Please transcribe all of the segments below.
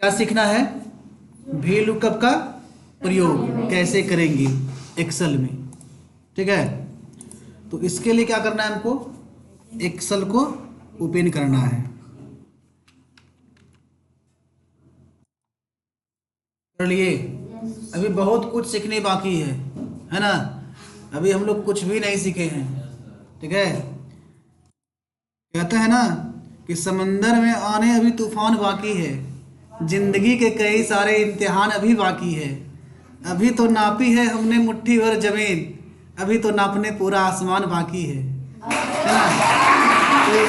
क्या सीखना है? वी लुकअप का प्रयोग कैसे करेंगे एक्सेल में। ठीक है, तो इसके लिए क्या करना है हमको? एक्सेल को ओपन करना है। कर लिए? अभी बहुत कुछ सीखने बाकी है ना। अभी हम लोग कुछ भी नहीं सीखे हैं। ठीक है, कहते हैं ना कि समंदर में आने अभी तूफान बाकी है, जिंदगी के कई सारे इम्तिहान अभी बाकी है। अभी तो नापी है हमने मुट्ठी भर जमीन, अभी तो नापने पूरा आसमान बाकी है ना। तो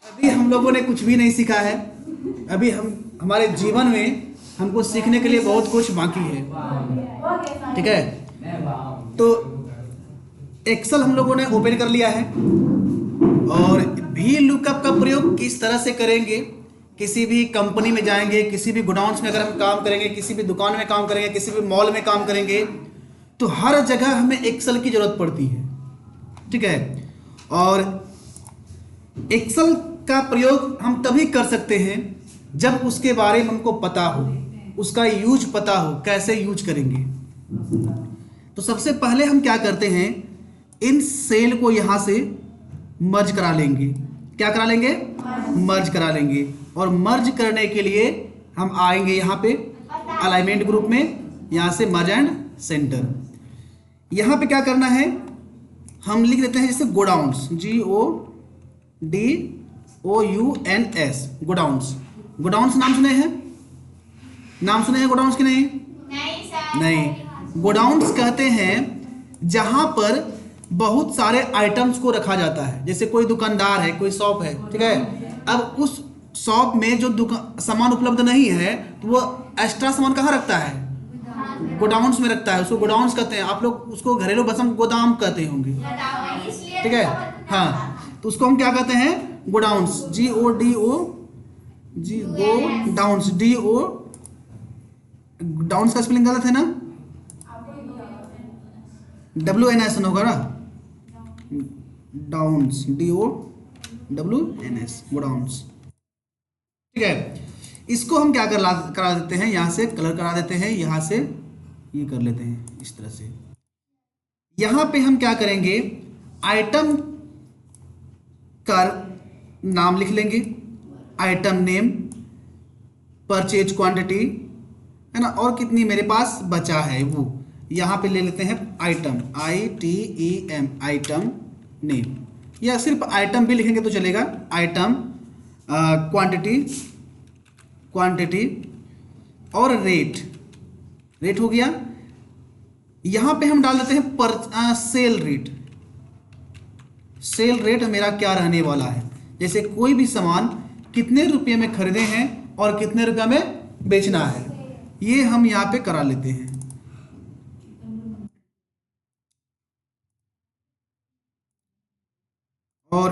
अभी हम लोगों ने कुछ भी नहीं सीखा है। अभी हम हमारे जीवन में हमको सीखने के लिए बहुत कुछ बाकी है। ठीक है, तो एक्सेल हम लोगों ने ओपन कर लिया है और भी लुकअप का प्रयोग किस तरह से करेंगे। किसी भी कंपनी में जाएंगे, किसी भी गोडाउन्स में अगर हम काम करेंगे, किसी भी दुकान में काम करेंगे, किसी भी मॉल में काम करेंगे, तो हर जगह हमें एक्सेल की जरूरत पड़ती है। ठीक है, और एक्सेल का प्रयोग हम तभी कर सकते हैं जब उसके बारे में हमको पता हो, उसका यूज पता हो, कैसे यूज करेंगे। तो सबसे पहले हम क्या करते हैं, इन सेल को यहां से मर्ज करा लेंगे। क्या करा लेंगे? मर्ज करा लेंगे। और मर्ज करने के लिए हम आएंगे यहाँ पे अलाइनमेंट ग्रुप में, यहाँ से मर्ज एंड सेंटर। यहाँ पे क्या करना है, हम लिख देते हैं जैसे गोडाउन्स, GODOUNS, गोडाउन्स। गोडाउन्स नाम सुने हैं? नाम सुने हैं गोडाउन्स की? नहीं, नहीं सर। नहीं। गोडाउन्स कहते हैं जहां पर बहुत सारे आइटम्स को रखा जाता है। जैसे कोई दुकानदार है, कोई शॉप है, ठीक है, अब उस शॉप में जो सामान उपलब्ध नहीं है तो वो एक्स्ट्रा सामान कहाँ रखता है? गोडाउन्स में रखता है। उसको गोडाउन्स कहते हैं। आप लोग उसको घरेलू भाषा में गोदाम कहते होंगे। ठीक है, हाँ, तो उसको हम क्या कहते हैं? गोडाउन्स, गोडाउन्स, डाउन्स का स्पेलिंग गलत है ना, WNS होगा ना, डाउन्स, DOWNS, गोडाउन्स। ठीक है, इसको हम क्या करा देते हैं, यहाँ से कलर करा देते हैं, यहाँ से ये कर लेते हैं इस तरह से। यहाँ पे हम क्या करेंगे, आइटम का नाम लिख लेंगे, आइटम नेम, परचेज क्वांटिटी, है ना, और कितनी मेरे पास बचा है वो यहाँ पे ले लेते हैं आइटम, ITEM, आइटम नेम, या सिर्फ आइटम भी लिखेंगे तो चलेगा। आइटम, क्वांटिटी और रेट हो गया। यहाँ पे हम डाल देते हैं सेल रेट। सेल रेट मेरा क्या रहने वाला है, जैसे कोई भी सामान कितने रुपये में खरीदे हैं और कितने रुपये में बेचना है, ये हम यहाँ पे करा लेते हैं। और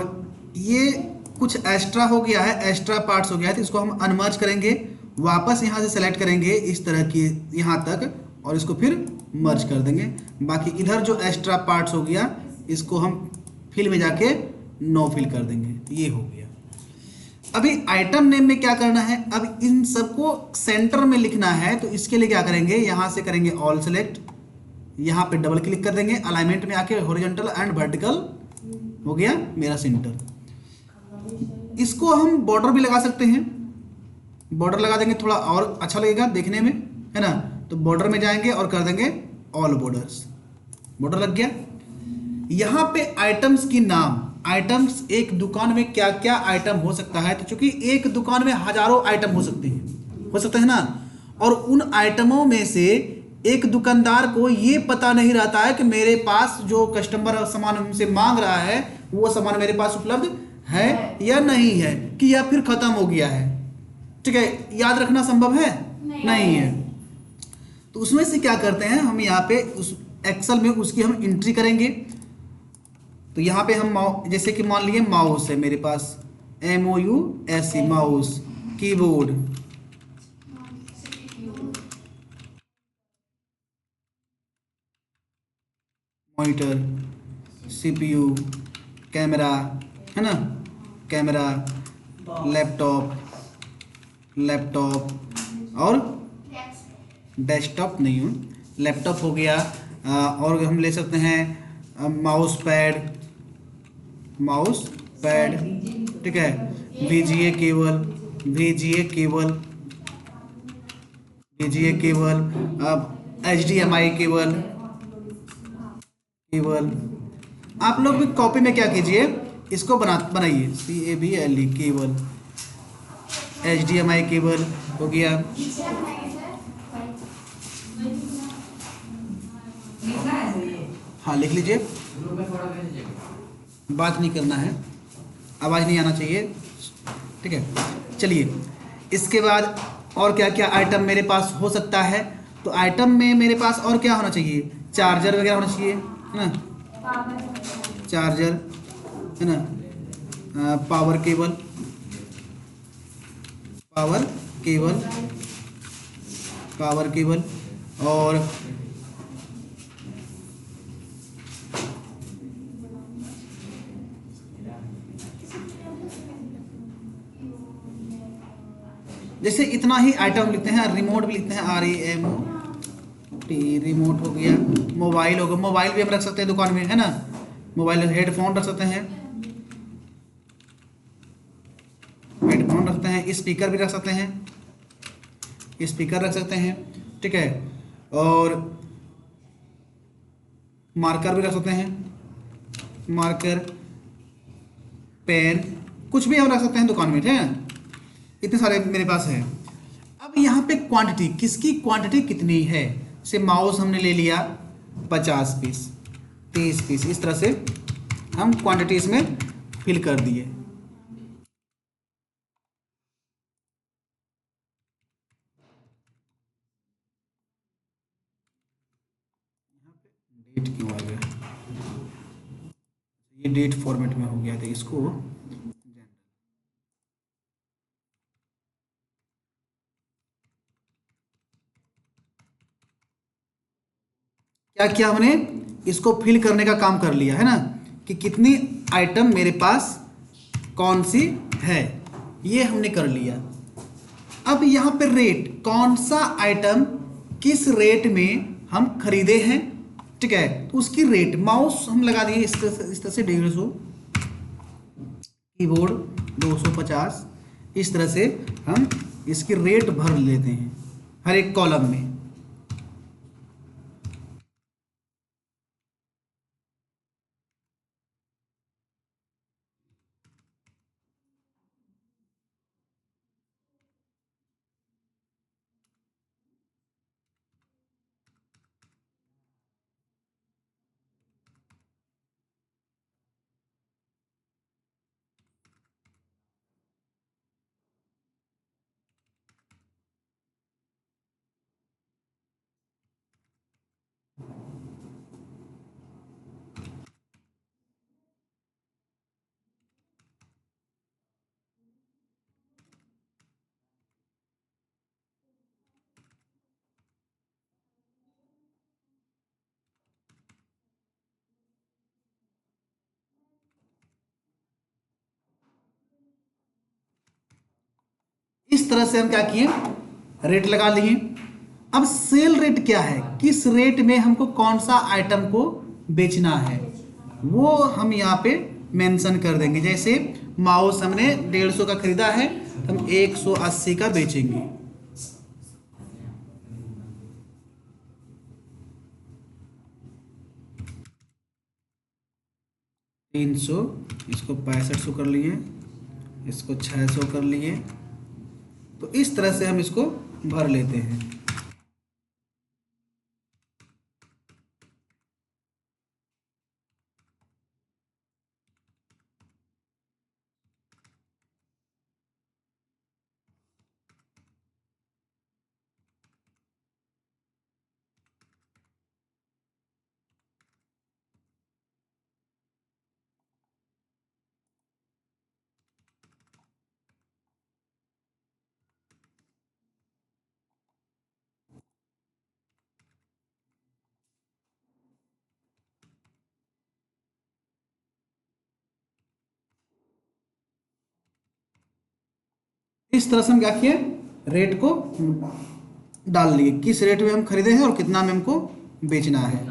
ये कुछ एक्स्ट्रा हो गया है, एक्स्ट्रा पार्ट्स हो गया है, तो इसको हम अनमर्ज करेंगे, वापस यहाँ से सेलेक्ट करेंगे इस तरह की यहाँ तक, और इसको फिर मर्ज कर देंगे। बाकी इधर जो एक्स्ट्रा पार्ट्स हो गया इसको हम फिल में जाके नो फिल कर देंगे। ये हो गया। अभी आइटम नेम में क्या करना है, अब इन सबको सेंटर में लिखना है, तो इसके लिए क्या करेंगे, यहाँ से करेंगे ऑल सेलेक्ट, यहाँ पे डबल क्लिक कर देंगे, अलाइनमेंट में आके हॉरिजॉन्टल एंड वर्टिकल हो गया मेरा सेंटर। इसको हम बॉर्डर भी लगा सकते हैं, बॉर्डर लगा देंगे थोड़ा और अच्छा लगेगा देखने में, है ना। तो बॉर्डर में जाएंगे और कर देंगे ऑल बॉर्डर्स, बॉर्डर लग गया। यहाँ पे आइटम्स की नाम, आइटम्स एक दुकान में क्या क्या आइटम हो सकता है, तो चूंकि एक दुकान में हजारों आइटम हो सकते हैं ना, और उन आइटमों में से एक दुकानदार को ये पता नहीं रहता है कि मेरे पास जो कस्टमर सामान हमसे मांग रहा है वो सामान मेरे पास उपलब्ध है या नहीं है, कि या फिर खत्म हो गया है। ठीक है, याद रखना संभव है? नहीं है। तो उसमें से क्या करते हैं, हम यहाँ पे उस एक्सेल में उसकी हम एंट्री करेंगे। तो यहाँ पे हम जैसे कि मान लिए माउस है मेरे पास, MOUSE, mouse, keyboard, monitor, CPU, camera, है ना, कैमरा, लैपटॉप, और डेस्कटॉप नहीं हूँ, लैपटॉप हो गया। और हम ले सकते हैं माउस पैड, ठीक है, VGA cable, VGA cable, VGA cable, अब HDMI केबल, केबल। आप लोग भी कॉपी में क्या कीजिए, इसको बनाइए, CABLE केबल, HDMI केबल हो गया। हाँ लिख लीजिए, बात नहीं करना है, आवाज़ नहीं आना चाहिए, ठीक है। चलिए, इसके बाद और क्या क्या आइटम मेरे पास हो सकता है, तो आइटम में मेरे पास और क्या होना चाहिए, चार्जर वगैरह होना चाहिए, है ना, चार्जर, है ना, power cable, power cable, power cable, और जैसे इतना ही आइटम लिखते हैं। रिमोट भी लिखते हैं, REMOT, रिमोट हो गया। मोबाइल हो गया, मोबाइल भी हम रख सकते हैं दुकान में, है ना, मोबाइल, हेडफोन रख सकते हैं, हेडफोन रखते हैं, स्पीकर भी रख सकते हैं, स्पीकर रख सकते हैं, ठीक है। और मार्कर भी रख सकते हैं, मार्कर, पेन, कुछ भी हम रख सकते हैं दुकान में, ठीक है। इतने सारे मेरे पास है। अब यहाँ पे क्वांटिटी, किसकी क्वांटिटी कितनी है, से माउस हमने ले लिया 50 पीस, 30 पीस, इस तरह से हम क्वांटिटी इसमें फिल कर दिए। डेट क्यों आ गया, ये डेट फॉर्मेट में हो गया था, इसको क्या किया हमने, इसको फिल करने का काम कर लिया, है ना, कि कितनी आइटम मेरे पास कौन सी है, ये हमने कर लिया। अब यहाँ पे रेट, कौन सा आइटम किस रेट में हम खरीदे हैं, ठीक है, तो उसकी रेट, माउस हम लगा दिए इस तरह से 150, कीबोर्ड 250, इस तरह से हम इसकी रेट भर लेते हैं हर एक कॉलम में। इस तरह से हम क्या किए, रेट लगा लिए। अब सेल रेट क्या है, किस रेट में हमको कौन सा आइटम को बेचना है, वो हम यहाँ पे मेंशन कर देंगे। जैसे माउस हमने 150 का खरीदा है, तो हम 180 का बेचेंगे, 300, इसको 6500 कर लिए, इसको 600 कर लिए, तो इस तरह से हम इसको भर लेते हैं। इस तरह से हम क्या किए, रेट को डाल लिए, किस रेट में हम खरीदे हैं और कितना में हमको बेचना है।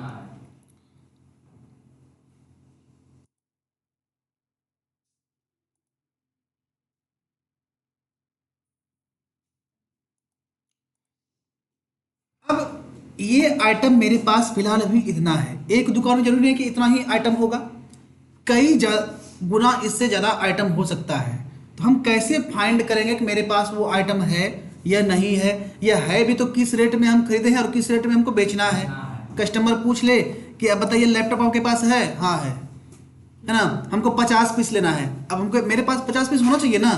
अब ये आइटम मेरे पास फिलहाल अभी इतना है, एक दुकान में जरूरी नहीं कि इतना ही आइटम होगा, कई गुना इससे ज़्यादा आइटम हो सकता है। तो हम कैसे फाइंड करेंगे कि मेरे पास वो आइटम है या नहीं है, या है भी तो किस रेट में हम खरीदे हैं और किस रेट में हमको बेचना है। कस्टमर पूछ ले कि अब बताइए लैपटॉप आपके पास है, हाँ है ना, हमको 50 पीस लेना है, अब हमको मेरे पास 50 पीस होना चाहिए ना।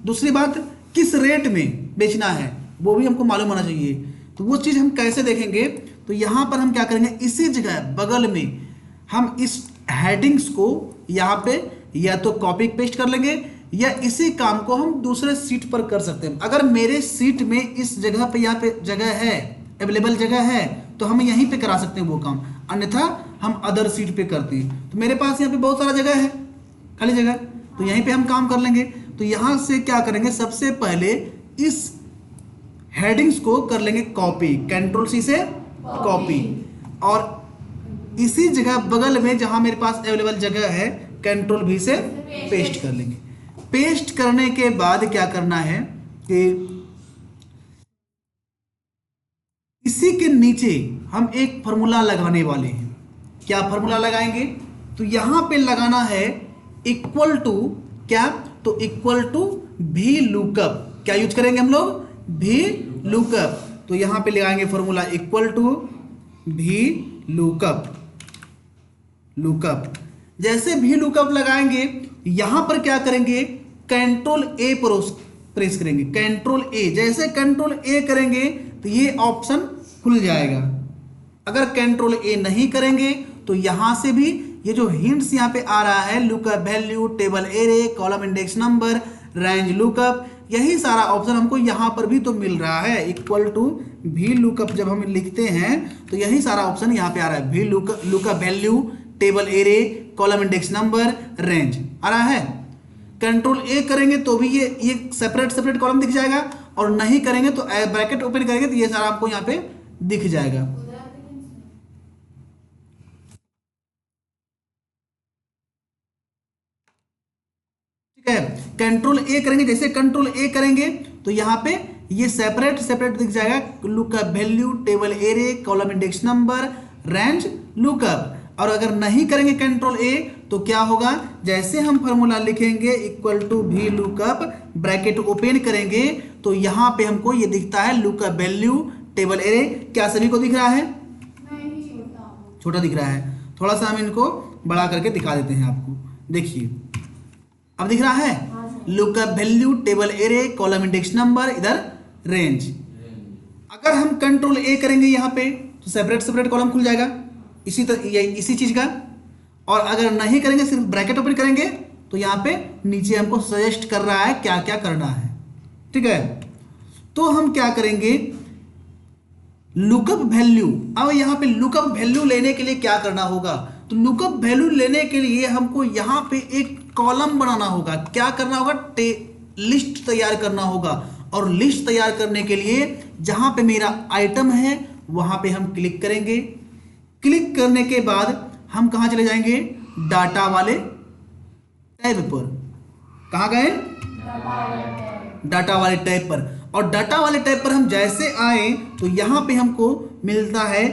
दूसरी बात, किस रेट में बेचना है वो भी हमको मालूम होना चाहिए। तो वो चीज़ हम कैसे देखेंगे, तो यहाँ पर हम क्या करेंगे, इसी जगह बगल में हम इस हेडिंग्स को यहाँ पे या तो कॉपी पेस्ट कर लेंगे, या इसी काम को हम दूसरे सीट पर कर सकते हैं। अगर मेरे सीट में इस जगह पे यहाँ पे जगह है, अवेलेबल जगह है, तो हम यहीं पे करा सकते हैं वो काम, अन्यथा हम अदर सीट पे करते हैं। तो मेरे पास यहाँ पे बहुत सारा जगह है, खाली जगह, तो यहीं पे हम काम कर लेंगे। तो यहाँ से क्या करेंगे, सबसे पहले इस हेडिंग्स को कर लेंगे कॉपी, कंट्रोल सी से कॉपी, और इसी जगह बगल में जहां मेरे पास अवेलेबल जगह है कंट्रोल भी से पेस्ट कर लेंगे। पेस्ट करने के बाद क्या करना है कि इसी के नीचे हम एक फॉर्मूला लगाने वाले हैं। क्या फॉर्मूला लगाएंगे, तो यहां पे लगाना है इक्वल टू, क्या, तो इक्वल टू भी लुकअप। क्या यूज करेंगे हम लोग, भी लुकअप। तो यहां पे लगाएंगे फॉर्मूला इक्वल टू भी लुकअप। जैसे भी लुकअप लगाएंगे, यहां पर क्या करेंगे, कंट्रोल ए प्रेस करेंगे, कंट्रोल ए। जैसे कंट्रोल ए करेंगे तो ये ऑप्शन खुल जाएगा। अगर कंट्रोल ए नहीं करेंगे तो यहां से भी ये जो हिंट्स यहां पे आ रहा है, lookup value, table array, column index number, range lookup, यही सारा ऑप्शन हमको यहां पर भी तो मिल रहा है। इक्वल टू भी लुकअप जब हम लिखते हैं तो यही सारा ऑप्शन यहां पे आ रहा है, भी lookup value, table array, column index number, range आ रहा है। कंट्रोल ए करेंगे तो भी ये सेपरेट कॉलम दिख जाएगा, और नहीं करेंगे तो ब्रैकेट ओपन करेंगे तो ये सारा आपको यहाँ पे दिख जाएगा। ठीक है, कंट्रोल ए करेंगे, जैसे कंट्रोल ए करेंगे तो यहाँ पे ये सेपरेट दिख जाएगा, lookup value, table array, column index number, range lookup. और अगर नहीं करेंगे कंट्रोल ए तो क्या होगा, जैसे हम फॉर्मूला लिखेंगे इक्वल टू भी लुकअप, ब्रैकेट ओपन करेंगे तो यहाँ पे हमको ये दिखता है लुकअप वैल्यू, टेबल एरे। क्या सभी को दिख रहा है, छोटा दिख रहा है। थोड़ा सा हम इनको बड़ा करके दिखा देते हैं आपको, देखिए अब दिख रहा है, lookup value, table array, column index number, इधर रेंज। अगर हम कंट्रोल ए करेंगे यहाँ पे तो सेपरेट कॉलम खुल जाएगा इसी चीज का। और अगर नहीं करेंगे, सिर्फ ब्रैकेट ओपन करेंगे तो यहाँ पे नीचे हमको सजेस्ट कर रहा है क्या क्या करना है। ठीक है, तो हम क्या करेंगे, लुकअप वैल्यू। अब यहाँ पे लुकअप वैल्यू लेने के लिए क्या करना होगा, तो लुकअप वैल्यू लेने के लिए हमको यहाँ पे एक कॉलम बनाना होगा। क्या करना होगा, लिस्ट तैयार करना होगा। और लिस्ट तैयार करने के लिए जहां पे मेरा आइटम है वहां पे हम क्लिक करेंगे। क्लिक करने के बाद हम कहां चले जाएंगे, डाटा वाले टैब पर। कहां गए, डाटा वाले टैब पर। और डाटा वाले टैब पर हम जैसे आए तो यहां पे हमको मिलता है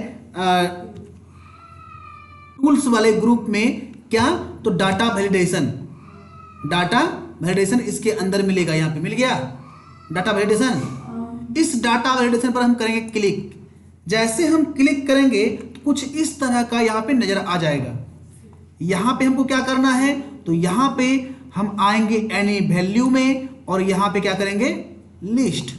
टूल्स वाले ग्रुप में क्या, तो डाटा वैलिडेशन इसके अंदर मिलेगा। यहां पे मिल गया डाटा वैलिडेशन। इस डाटा वैलिडेशन पर हम करेंगे क्लिक। जैसे हम क्लिक करेंगे तो कुछ इस तरह का यहां पे नजर आ जाएगा। यहां पे हमको क्या करना है, तो यहां पे हम आएंगे एनी वैल्यू में, और यहां पे क्या करेंगे, लिस्ट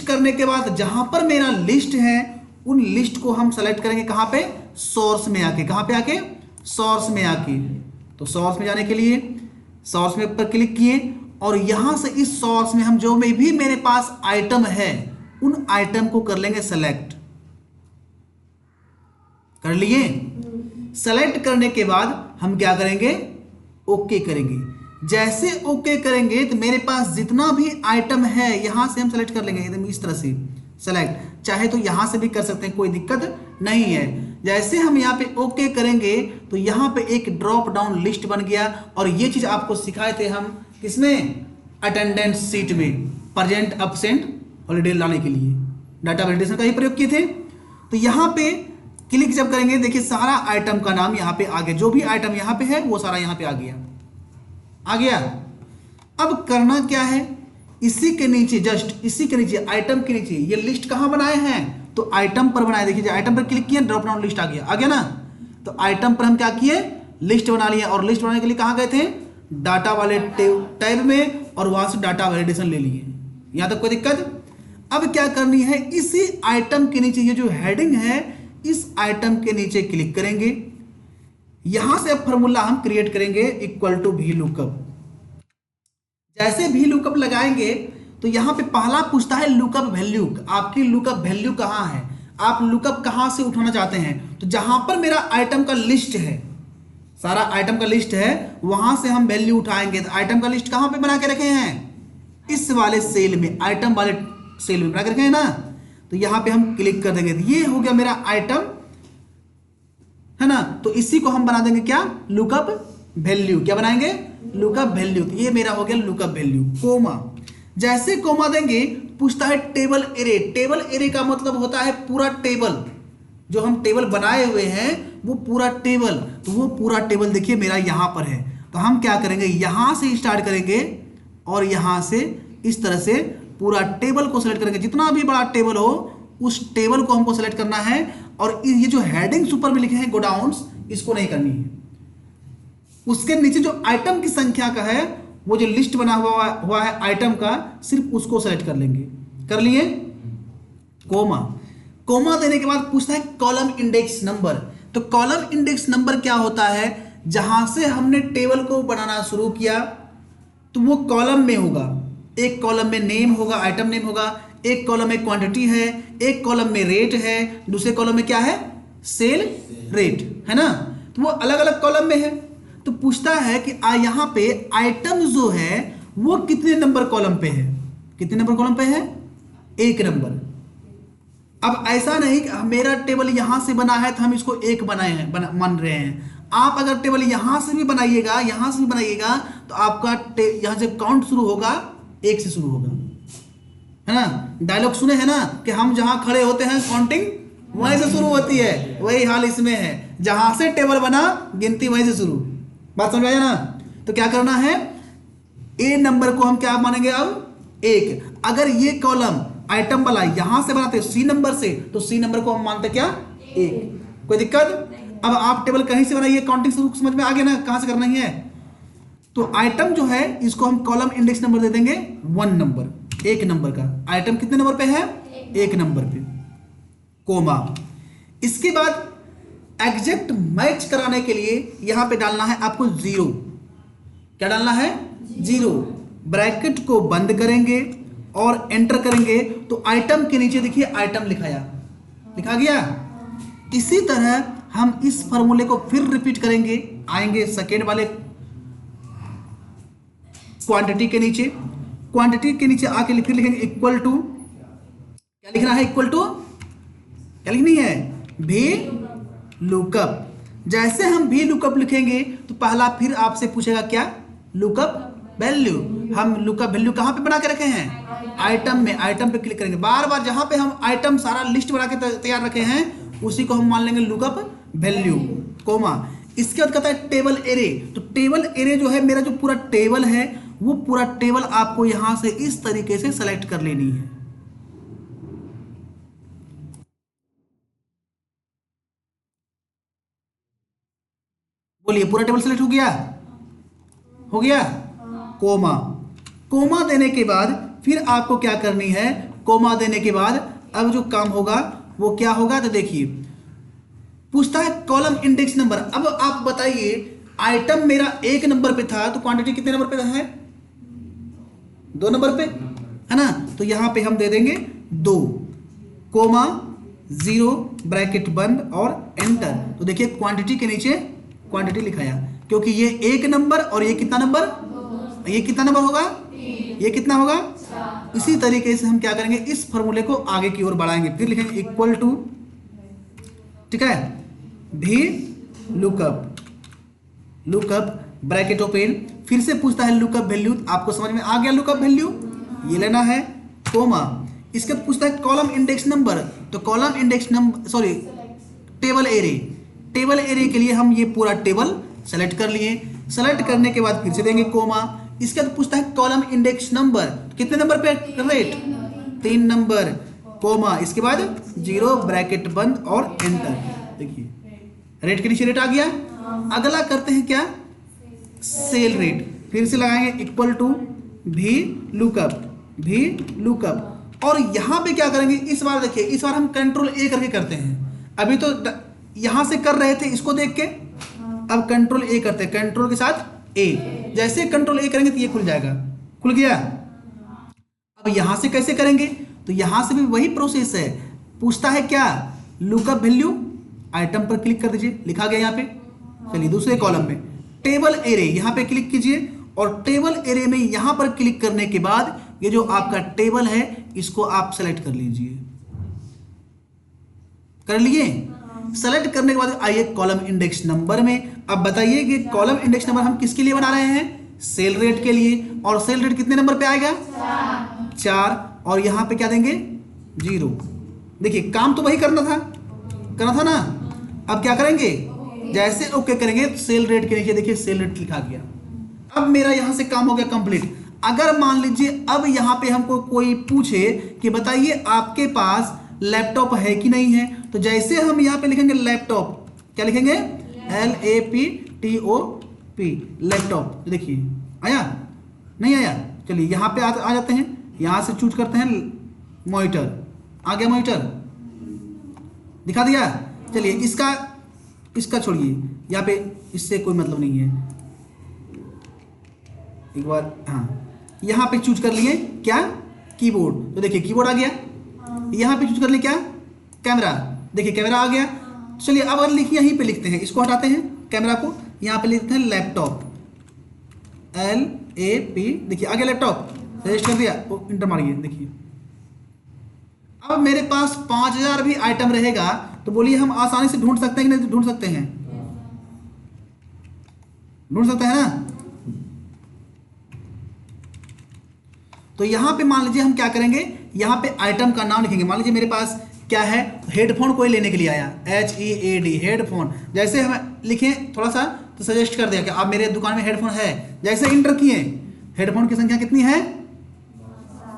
करने के बाद जहां पर मेरा लिस्ट है उन लिस्ट को हम सेलेक्ट करेंगे कहां पे, सोर्स में आके। कहां पे आके, सोर्स में आके। तो सोर्स में जाने के लिए सोर्स में पर क्लिक किए, और यहां से इस सोर्स में हम जो में भी मेरे पास आइटम है उन आइटम को कर लेंगे सेलेक्ट। कर लिए, सेलेक्ट करने के बाद हम क्या करेंगे, ओके करेंगे। जैसे ओके करेंगे तो मेरे पास जितना भी आइटम है यहां से हम सेलेक्ट कर लेंगे, एकदम इस तरह से सेलेक्ट, चाहे तो यहां से भी कर सकते हैं, कोई दिक्कत नहीं है। जैसे हम यहाँ पे ओके करेंगे तो यहाँ पे एक ड्रॉप डाउन लिस्ट बन गया। और ये चीज आपको सिखाए थे हम किसमें, अटेंडेंस सीट में, प्रेजेंट एब्सेंट हॉलीडे लाने के लिए डाटा वैलिडेशन का ही प्रयोग किए थे। तो यहाँ पे क्लिक जब करेंगे देखिए सारा आइटम का नाम यहाँ पे आ गया, जो भी आइटम यहाँ पे है वो सारा यहाँ पे आ गया। अब करना क्या है, इसी के नीचे, जस्ट इसी के नीचे, आइटम के नीचे ये लिस्ट कहाँ बनाए हैं, तो आइटम पर बनाए। देखिए आइटम पर क्लिक किए, ड्रॉप डाउन लिस्ट आ गया ना। तो आइटम पर हम क्या किए, लिस्ट बना लिया। और लिस्ट बनाने के लिए कहाँ गए थे, डाटा वाले टैब में, और वहां से डाटा वैलिडेशन ले लिए। यहां तक कोई दिक्कत। अब क्या करनी है, इसी आइटम के नीचे ये जो हेडिंग है, इस आइटम के नीचे क्लिक करेंगे। यहां से अब फॉर्मूला हम क्रिएट करेंगे इक्वल टू वी लुकअप। जैसे भी लुकअप लगाएंगे तो यहां पे पहला पूछता है लुकअप वैल्यू, आपकी लुकअप वैल्यू कहां है, आप लुकअप कहां से उठाना चाहते हैं। तो जहां पर मेरा आइटम का लिस्ट है, सारा आइटम का लिस्ट है, वहां से हम वैल्यू उठाएंगे। तो आइटम का लिस्ट कहां पे बना के रखे हैं, इस वाले सेल में, आइटम वाले सेल में बना के रखे हैं ना। तो यहां पे हम क्लिक कर देंगे, ये हो गया मेरा आइटम, है ना। तो इसी को हम बना देंगे क्या, लुकअप वैल्यू। क्या बनाएंगे, लुकअप वैल्यू। तो ये मेरा हो गया लुकअप वैल्यू, कोमा। जैसे कोमा देंगे पूछता है टेबल एरे। टेबल एरे का मतलब होता है पूरा टेबल, जो हम टेबल बनाए हुए हैं वो पूरा टेबल। तो वो पूरा टेबल देखिए मेरा यहां पर है। तो हम क्या करेंगे, यहां से स्टार्ट करेंगे और यहां से इस तरह से पूरा टेबल को सेलेक्ट करेंगे। जितना भी बड़ा टेबल हो उस टेबल को हमको सेलेक्ट करना है। और ये जो हेडिंग्स ऊपर में लिखे हैं गोडाउन्स, इसको नहीं करनी है। उसके नीचे जो आइटम की संख्या का है, वो जो लिस्ट बना हुआ है आइटम का, सिर्फ उसको सेलेक्ट कर लेंगे। कर लिए, कोमा। कोमा देने के बाद पूछता है कॉलम इंडेक्स नंबर। तो कॉलम इंडेक्स नंबर क्या होता है, जहां से हमने टेबल को बनाना शुरू किया तो वो कॉलम में होगा। एक कॉलम में नेम होगा, आइटम नेम होगा, एक कॉलम में क्वांटिटी है, एक कॉलम में रेट है, दूसरे कॉलम में क्या है, सेल रेट, है ना। तो वो अलग अलग कॉलम में है। तो पूछता है कि यहां पे आइटम जो है वो कितने नंबर कॉलम पे है, कितने नंबर कॉलम पे है, 1 नंबर। अब ऐसा नहीं कि मेरा टेबल यहां से बना है तो हम इसको 1 बनाए हैं, मान रहे हैं। आप अगर टेबल यहां से भी बनाइएगा, यहां से भी बनाइएगा, तो आपका यहां से काउंट शुरू होगा 1 से शुरू होगा, है ना। डायलॉग सुने हैं ना कि हम जहां खड़े होते हैं काउंटिंग वहीं से शुरू होती है, वही हाल इसमें है। जहां से टेबल बना गिनती वहीं से शुरू। बात समझ आया ना। तो क्या करना है, ए नंबर को हम क्या मानेंगे, अब 1। अगर ये कॉलम आइटम वाला यहां से बनाते सी नंबर से, तो सी नंबर को हम मानते क्या, 1। कोई दिक्कत। अब आप टेबल कहीं से बनाइए, काउंटिंग समझ में आ गया ना कहां से करना ही है। तो आइटम जो है इसको हम कॉलम इंडेक्स नंबर दे देंगे 1 नंबर, 1 नंबर का। आइटम कितने नंबर पे है, 1 नंबर पे, कोमा। इसके बाद एग्जैक्ट मैच कराने के लिए यहां पे डालना है आपको 0। क्या डालना है, 0। ब्रैकेट को बंद करेंगे और एंटर करेंगे तो आइटम के नीचे देखिए आइटम लिखा गया। इसी तरह हम इस फॉर्मूले को फिर रिपीट करेंगे। आएंगे सेकेंड वाले क्वांटिटी के नीचे, क्वांटिटी के नीचे आके फिर लिखेंगे इक्वल टू, क्या लिखना है, इक्वल टू, क्या लिखनी है, भी लुकअप। जैसे हम भी लुकअप लिखेंगे तो पहला फिर आपसे पूछेगा क्या, लुकअप वैल्यू। हम लुकअप वैल्यू कहां पे बना के रखे हैं, आइटम में। आइटम पे क्लिक करेंगे, बार बार जहां पे हम आइटम सारा लिस्ट बना के तैयार रखे हैं उसी को हम मान लेंगे लुकअप वैल्यू, कोमा। इसके बाद कहता है टेबल एरे। तो टेबल एरे जो है, मेरा जो पूरा टेबल है वो पूरा टेबल आपको यहां से इस तरीके से सेलेक्ट कर लेनी है। बोलिए, पूरा टेबल सेलेक्ट हो गया, हो गया, कोमा। कोमा देने के बाद फिर आपको क्या करनी है, कोमा देने के बाद अब जो काम होगा वो क्या होगा, तो देखिए पूछता है कॉलम इंडेक्स नंबर। अब आप बताइए, आइटम मेरा 1 नंबर पे था तो क्वांटिटी कितने नंबर पे है, 2 नंबर पे, है ना। तो यहां पे हम दे देंगे 2, कोमा 0, ब्रैकेट बंद और एंटर। तो देखिए क्वांटिटी के नीचे क्वांटिटी लिखाया, क्योंकि ये 1 नंबर और ये कितना नंबर, ये कितना नंबर होगा, ये कितना होगा। इसी तरीके से हम क्या करेंगे, इस फॉर्मूले को आगे की ओर बढ़ाएंगे। फिर लिखेंगे इक्वल टू, ठीक है, भी लुकअप ब्रैकेट ओपन, फिर से पूछता है लुकअप वैल्यू, आपको समझ में आ गया लुकअप वैल्यू, ये लेना है, कोमा, इसके बाद पूछता है कॉलम इंडेक्स नंबर, तो column index number sorry table array, table array के लिए हम ये पूरा टेबल सेलेक्ट कर लिए, सेलेक्ट करने के बाद फिर से देंगे कोमा, इसके बाद पूछता है कॉलम इंडेक्स नंबर, कितने नंबर पे रेट, 3 नंबर, कोमा, इसके बाद 0 ब्रैकेट बंद और एंटर। देखिए रेट के नीचे रेट आ गया। अगला करते हैं क्या, सेल रेट, फिर से लगाएंगे इक्वल टू भी लुकअप, और यहां पे क्या करेंगे, इस बार देखिए, इस बार हम कंट्रोल ए करके करते हैं, अभी तो यहां से कर रहे थे इसको देख के, अब कंट्रोल ए करते हैं, कंट्रोल के साथ ए, जैसे कंट्रोल ए करेंगे तो ये खुल जाएगा, खुल गया। अब यहां से कैसे करेंगे, तो यहां से भी वही प्रोसेस है, पूछता है क्या, लुकअप वैल्यू, आइटम पर क्लिक कर दीजिए, लिखा गया यहाँ पे। चलिए दूसरे कॉलम में टेबल एरे, यहाँ पे क्लिक कीजिए, और टेबल एरे में यहाँ पर क्लिक करने के बाद ये जो आपका टेबल है इसको आप सेलेक्ट कर लीजिए, कर लिए। सेलेक्ट करने के बाद आइए कॉलम इंडेक्स नंबर में। अब बताइए कि कॉलम इंडेक्स नंबर हम किसके लिए बना रहे हैं, सेल रेट के लिए, और सेल रेट कितने नंबर पे आएगा, 4, और यहां पे क्या देंगे, 0। देखिए काम तो वही करना था ना। अब क्या करेंगे, जैसे ओके करेंगे सेल रेट के नीचे देखिए सेल रेट लिखा गया। अब मेरा यहां से काम हो गया कंप्लीट। अगर मान लीजिए अब यहां पे हमको कोई पूछे कि बताइए आपके पास लैपटॉप है कि नहीं है, तो जैसे हम यहां पे लिखेंगे लैपटॉप, क्या लिखेंगे, LAPTOP, लैपटॉप, देखिए आया नहीं आया। चलिए यहां पे आ जाते हैं, यहां से चूज करते हैं मॉनिटर, आ गया मॉनिटर, दिखा दिया। चलिए इसका छोड़िए, यहाँ पे इससे कोई मतलब नहीं है, एक बार हाँ, यहाँ पे चूज कर लिए क्या, कीबोर्ड, तो देखिए कीबोर्ड आ गया। यहाँ पे चूज कर लिए क्या, कैमरा, देखिए कैमरा आ गया। चलिए अब अगर लिखिए यहीं पे लिखते हैं, इसको हटाते हैं कैमरा को, यहाँ पे लिखते हैं लैपटॉप, LAP, देखिए आ गया लैपटॉप, रजिस्टर कर दिया, इंटर मारिए। देखिए अब मेरे पास 5000 भी आइटम रहेगा तो बोलिए हम आसानी से ढूंढ सकते हैं कि नहीं ढूंढ सकते हैं, ढूंढ सकते हैं ना। तो यहां पे मान लीजिए हम क्या करेंगे, यहां पे आइटम का नाम लिखेंगे। मान लीजिए मेरे पास क्या है, हेडफोन कोई लेने के लिए आया, HEAD, हेडफोन, जैसे हम लिखें थोड़ा सा तो सजेस्ट कर दिया कि आप मेरे दुकान में हेडफोन है, जैसे इंटर किए, हेडफोन की संख्या कितनी है,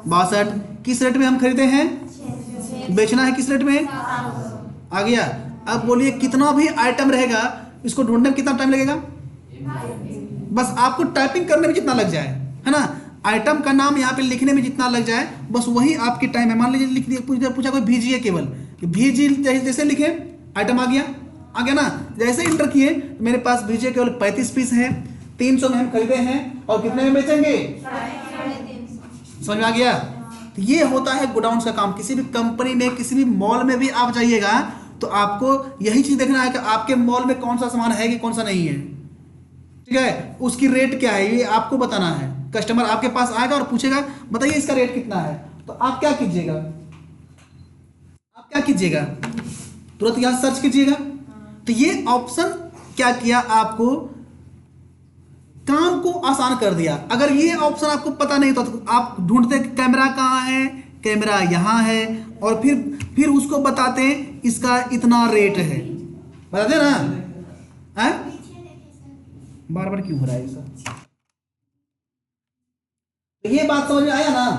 62, किस रेट में हम खरीदे हैं, बेचना है किस रेट में, आ गया। अब बोलिए कितना भी आइटम रहेगा इसको ढूंढने में कितना टाइम लगेगा, बस आपको टाइपिंग करने में जितना लग जाए, है ना, आइटम का नाम यहाँ पे लिखने में जितना लग जाए बस वही आपकी टाइम है। मान लीजिए लिख दिया, पूछा कोई VGA केवल, VG जैसे लिखे आइटम आ गया ना, जैसे इंटर किए तो मेरे पास VGA केवल 35 पीस है, 300 में हम खरीदे हैं, और कितने में बेचेंगे, समझ में आ गया। तो ये होता है गोडाउन का काम। किसी भी कंपनी में, किसी भी मॉल में भी आप जाइएगा तो आपको यही चीज देखना है कि आपके मॉल में कौन सा सामान है कि कौन सा नहीं है, ठीक है, उसकी रेट क्या है ये आपको बताना है। कस्टमर आपके पास आएगा और पूछेगा बताइए इसका रेट कितना है, तो आप क्या कीजिएगा, तुरंत यहां सर्च कीजिएगा। तो ये ऑप्शन क्या किया, आपको काम को आसान कर दिया। अगर ये ऑप्शन आपको पता नहीं था तो आप ढूंढते कैमरा कहाँ है, कैमरा यहाँ है, और फिर उसको बताते इसका इतना रेट है, बताते ना, है बार बार क्यों हो रहा है ऐसा। ये बात समझ में आया ना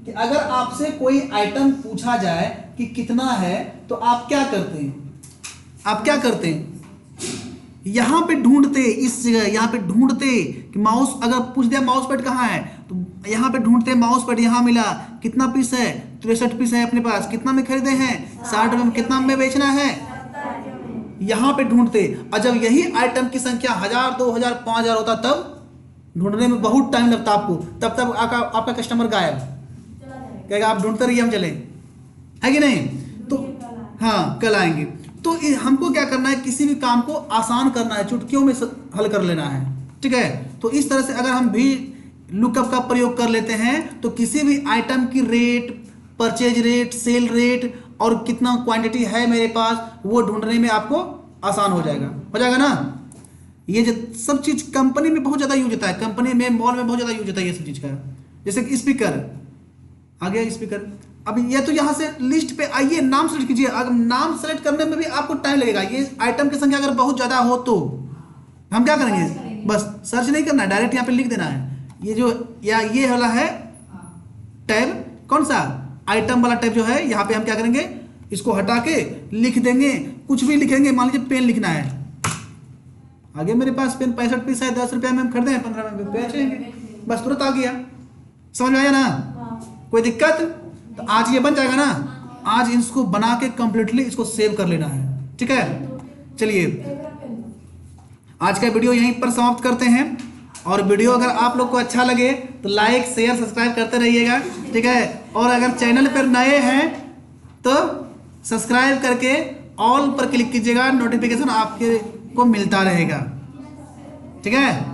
कि अगर आपसे कोई आइटम पूछा जाए कि कितना है तो आप क्या करते हैं, यहां पे ढूंढते, इस जगह यहां पे ढूंढते कि माउस, अगर पूछ दिया माउस पैड कहाँ है तो यहां पे ढूंढते, माउस पैड यहां मिला, कितना पीस है, 63 पीस है अपने पास, कितना में खरीदे हैं, 60 में, कितना में बेचना है, यहां पे ढूंढते। और जब यही आइटम की संख्या 1000, 2000, 5000 होता तब ढूंढने में बहुत टाइम लगता आपको, तब आपका कस्टमर गायब, कहेगा आप ढूंढते रहिए हम चले, है कि नहीं। तो हाँ कल आएंगे। तो हमको क्या करना है, किसी भी काम को आसान करना है, चुटकियों में हल कर लेना है, ठीक है। तो इस तरह से अगर हम भी लुकअप का प्रयोग कर लेते हैं तो किसी भी आइटम की rate, purchase rate, cell rate और कितना क्वांटिटी है मेरे पास वो ढूंढने में आपको आसान हो जाएगा ना। ये जो सब चीज कंपनी में बहुत ज्यादा यूज होता है, कंपनी में, मॉल में बहुत ज्यादा यूज होता है ये सब चीज का। जैसे कि स्पीकर आ गया, स्पीकर। अब ये तो यहाँ से लिस्ट पे आइए, नाम सेलेक्ट कीजिए। अगर नाम सेलेक्ट करने में भी आपको टाइम लगेगा, ये आइटम की संख्या अगर बहुत ज्यादा हो तो हम क्या करेंगे, बस सर्च नहीं करना है, डायरेक्ट यहाँ पे लिख देना है। ये जो या ये वाला है टैब, कौन सा आइटम वाला टैब जो है, यहाँ पे हम क्या करेंगे, इसको हटा के लिख देंगे, कुछ भी लिखेंगे। मान लीजिए पेन लिखना है, आगे मेरे पास पेन 65 पीस है, 10 रुपया में हम खरीदे हैं, 15 में बेचेंगे, बस तुरंत आ गया। समझ में आया ना, कोई दिक्कत? तो आज ये बन जाएगा ना, आज इसको बना के कंप्लीटली इसको सेव कर लेना है, ठीक है। चलिए आज का वीडियो यहीं पर समाप्त करते हैं, और वीडियो अगर आप लोग को अच्छा लगे तो लाइक शेयर सब्सक्राइब करते रहिएगा, ठीक है। और अगर चैनल पर नए हैं तो सब्सक्राइब करके ऑल पर क्लिक कीजिएगा, नोटिफिकेशन आपके को मिलता रहेगा, ठीक है।